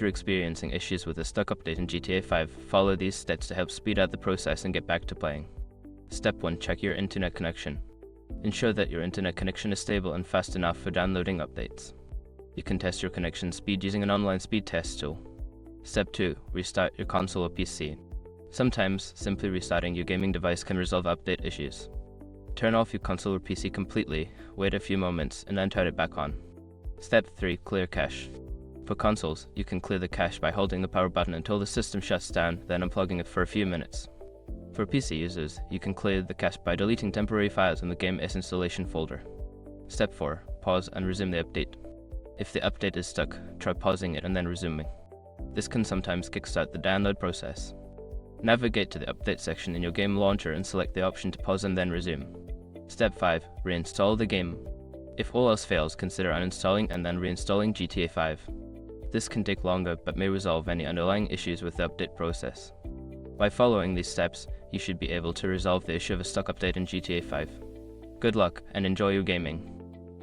you're experiencing issues with a stuck update in GTA 5, follow these steps to help speed up the process and get back to playing. Step 1. Check your internet connection. Ensure that your internet connection is stable and fast enough for downloading updates. You can test your connection speed using an online speed test tool. Step 2. Restart your console or PC. Sometimes, simply restarting your gaming device can resolve update issues. Turn off your console or PC completely, wait a few moments, and then turn it back on. Step 3. Clear cache. For consoles, you can clear the cache by holding the power button until the system shuts down, then unplugging it for a few minutes. For PC users, you can clear the cache by deleting temporary files in the Game S installation folder. Step 4. Pause and resume the update. If the update is stuck, try pausing it and then resuming. This can sometimes kickstart the download process. Navigate to the update section in your game launcher and select the option to pause and then resume. Step 5. Reinstall the game. If all else fails, consider uninstalling and then reinstalling GTA 5. This can take longer but may resolve any underlying issues with the update process. By following these steps, you should be able to resolve the issue of a stuck update in GTA 5. Good luck and enjoy your gaming.